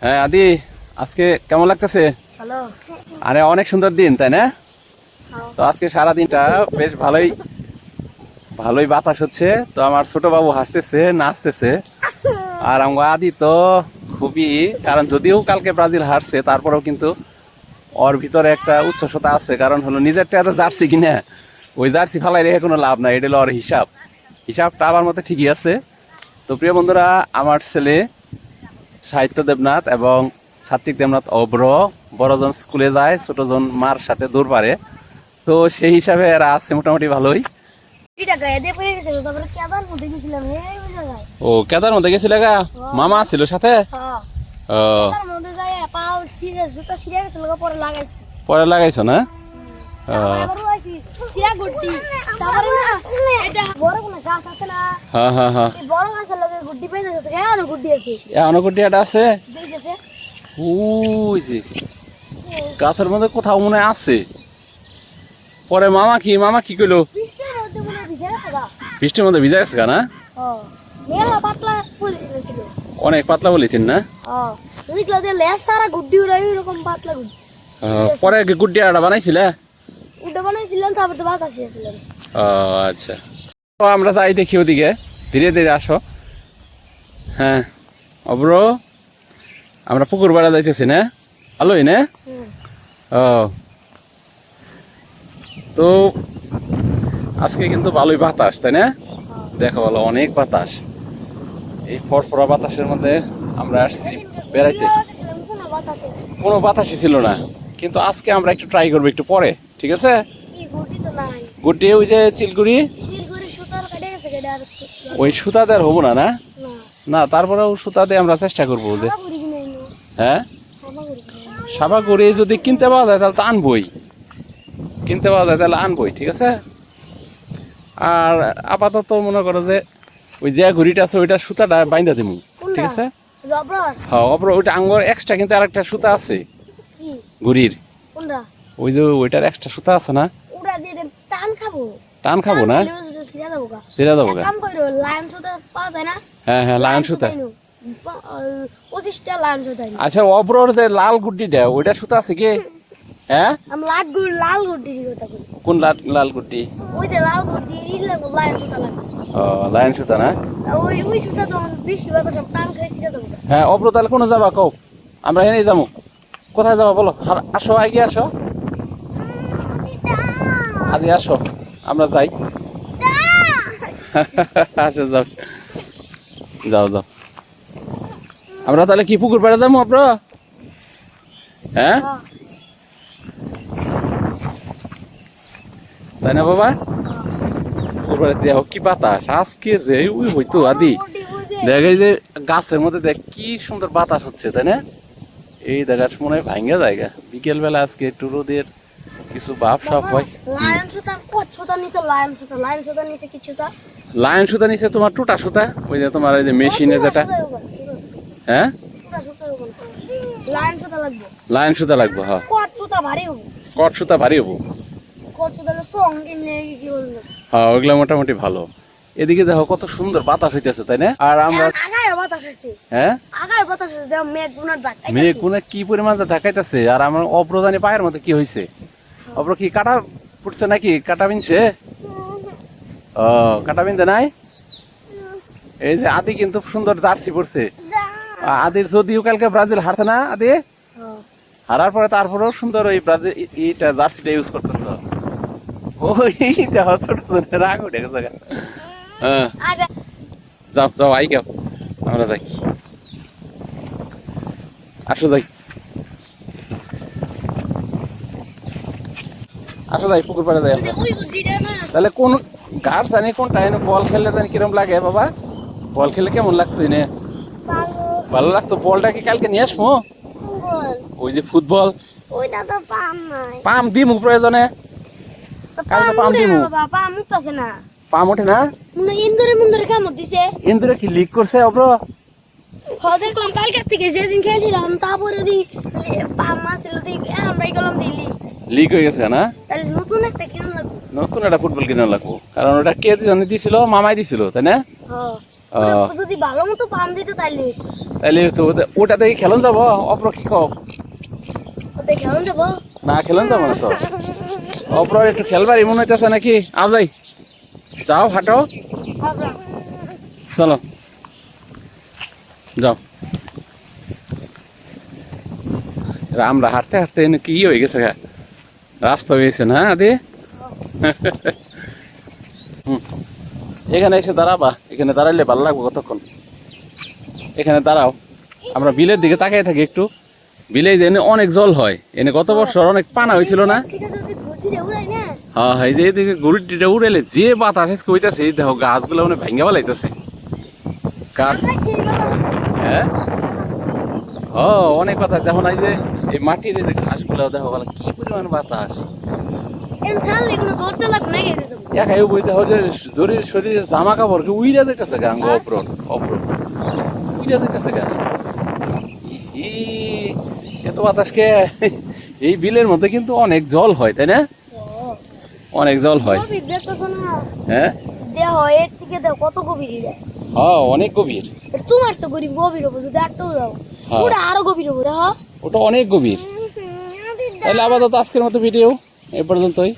হ্যাঁ আদি, আজকে কেমন লাগতেছে? হ্যালো। আরে অনেক সুন্দর দিন, তাই না? তো আজকে সারা দিনটা বেশ ভালোই ভালোই বাতাস হচ্ছে। তো আমার ছোট বাবু হাসতেছে, নাচতেছে। আর আমার আদি তো খুবই, কারণ যদিও কালকে ব্রাজিল হারছে, তারপরেও কিন্তু ওর ভিতরে একটা উচ্ছ্বসতা আছে। কারণ হলো নিজেরটা এত জার্সি কিনা, ওই জার্সি ফালাই রেখে কোনো লাভ নাই। এটা হলো ওর হিসাবটা আমার মতে ঠিকই আছে। তো প্রিয় বন্ধুরা, আমার ছেলে সাহিত্য দেবনাথ এবং সাত্বিক দেবনাথ অব্র, বড়জন স্কুলে যায়, ছোটজন মার সাথে দূর পারে। তো সেই হিসাবে এরা আছে মোটামুটি ভালোই। ও কেদার মধ্যে গেছিল গা? মামা ছিল সাথে? পরে লাগাইছো না? গাছের মধ্যে কোথাও মনে আছে। পরে মামা কি কইলো? বৃষ্টির মধ্যে ভিজা গেছে না? অনেক পাতলা বলেছেন না? পরে গুড্ডি আটা বানাইছিলে? আচ্ছা, আমরা যাই দেখি ওদিকে, ধীরে ধীরে আসো। হ্যাঁ অব্র, আমরা পুকুর বেড়া যাইতেছি না? ভালোই না? তো আজকে কিন্তু ভালোই বাতাস, তাই না? দেখো ভালো, অনেক বাতাস। এই ফরফরা বাতাসের মধ্যে আমরা আসছি বেড়াইতে। কোনো বাতাসই ছিল না, কিন্তু আজকে আমরা একটু ট্রাই করবো একটু পরে, ঠিক আছে? গুটি ওই যে চিলগুড়ি, ওই সুতা দিয়ে হবো না? না তারপরেও সুতা দিয়ে আমরা চেষ্টা করবো যে, হ্যাঁ সাবাগুড়ি যদি কিনতে পাওয়া যায় তাহলে তো আনবই, আনবই, ঠিক আছে? আর আপাতত মনে করো যে ওই যে ঘুড়িটা আছে ওইটা সুতাটা বাইন্দা দিমু, ঠিক আছে? হ্যাঁ অব্র, ওইটা আঙ্গুর এক্সট্রা কিন্তু আরেকটা সুতা আছে ঘুড়ির, ওই যে ওইটার এক্সট্রা সুতা আছে না? টান খাবো না? ছিঁড়া দেবো গা? হ্যাঁ লায়ন সুতা। আচ্ছা অব্রর যে লাল গুড্ডিটা, ওইটা সুতা আছে কি? হ্যাঁ কোন লাল গুড্ডি? লায়ন সুতা না? হ্যাঁ অব্র, তাহলে কোনো যাবা কও, আমরা এনে যাবো। কোথায় যাবো বলো? আসো আগে আসো, আজ আসো আমরা যাই। আসো যাও যাও যাও, আমরা তাহলে কি পুকুর পাড়ে যাবো আপনার? হ্যাঁ তাই না বাবা? পুকুর পাড়ে দেহ কি বাতাস আজকে যে ওই হইতো আদি, দেখ এই যে গাছের মধ্যে দেখ কি সুন্দর বাতাস হচ্ছে, তাই না? এই দেখার মনে হয় ভাঙ্গা জায়গা বিকেল বেলা আজকে একটু রোদের কিছু ভাব সব হয়। লায়ন সুতা নিচে তোমার টুটা সুতা, ওই যে তোমার ওই যে মেশিনে যেটা। হ্যাঁ লায়ন সুতা লাগবে। হ্যাঁ কট সুতা ভারী হবো। হ্যাঁ ওইগুলা মোটামুটি ভালো। এদিকে দেখো কত সুন্দর বাতাস হইতেছে, তাই না? আর আমরা হ্যাঁ মেঘ কোন কি পরিমাণ দেখাইতেছে। আর আমার অপ্রদানি পায়ের মধ্যে কি হয়েছে? অপ্র কি কাটা পড়ছে নাকি? কাটা বিনছে? ও কাটা বিনতে নাই? এই যে আদি কিন্তু সুন্দর জার্সি পড়ছে। আদির যদিও কালকে ব্রাজিল হারছে না, আদি হারার পরে তারপরেও সুন্দর ওই ব্রাজিল এইটা জার্সিটা ইউজ করতেছ। ওই দেখো ছোট রাগ উঠে গেছে। হ্যাঁ যাও যাও আই গাও, আমরা যাই, আসো যাই, আসো যাই পুকুর পাড়ে যাই। তাহলে কোন গাছ জানি কোনটা, বল খেললে জানি কিরম লাগে বাবা? বল খেললে কেমন লাগতো? এনে ভালো লাগতো। বলটা কি কালকে নিয়ে আসবো? ওই যে ফুটবল, পাম দিমু প্রয়োজনে, কালকে পাম দিমু। পাম ওঠে না? ইন্দুরে কি লিক করছে অব্র? দেখলাম কালকে থেকে যেদিন খেলছিলাম তারপরে লিক হয়ে গেছে না? নতুন একটা কিনা লাগবে, নতুন একটা ফুটবল কিনা লাগবো, কারণ ওটা কে জানি দিছিল? মামাই দিছিল, তাই না? ও, যদি ভালো মতো পাম দিত তাইলে তাহলে তো ওটা দেখি খেলন যাব অপর কি কও ওতে কেমন যাবো না খেলন যাব না তো অপর একটু খেলবারই মনে হইতেছে নাকি আও যাই যাও হাঁটো চলো যাও আমরা হাঁটতে হাঁটতে এনে কি হয়ে গেছে গা? রাস্তা হয়ে গেছে না আদি হুম। এখানে এসে দাঁড়াবা এখানে দাঁড়াইলে ভালো লাগবে কতক্ষণ এখানে দাঁড়াও আমরা বিলের দিকে তাকিয়ে থাকি একটু বিলে যে এনে অনেক জল হয় এনে গত বছর অনেক পানা হয়েছিল না হ্যাঁ এই যে এদিকে গরুটিটা উড়াইলে যে বাতাস আজকে হইতাছে এই দেখো গাছগুলো মানে ভাঙ্গা বেলাইতেছে গাছ হ্যাঁ ও অনেক বাতাস দেখো না এই যে এই মাটির এই যে ঘাসগুলো দেখো বলে কি পরিমাণ বাতাস একাই বইতে হয় যে শরীর শরীরের জামা কাপড়কে উইরা যাইতেছে গাঙ্গ অপরণ অপরণ উইরা যাইতেছে গান এত বাতাসকে এই বিলের মধ্যে কিন্তু অনেক জল হয় তাই না অনেক জল হয় হ্যাঁ কত গভীর হ্যাঁ অনেক গভীর তোমার তো গরিব গভীর হবো যদি আটটাও যাও হ্যাঁ। ওটা আরো গভীর হবো দেখো ওটা অনেক গভীর তাহলে আপাতত আজকের মতো ভিডিও এই পর্যন্তই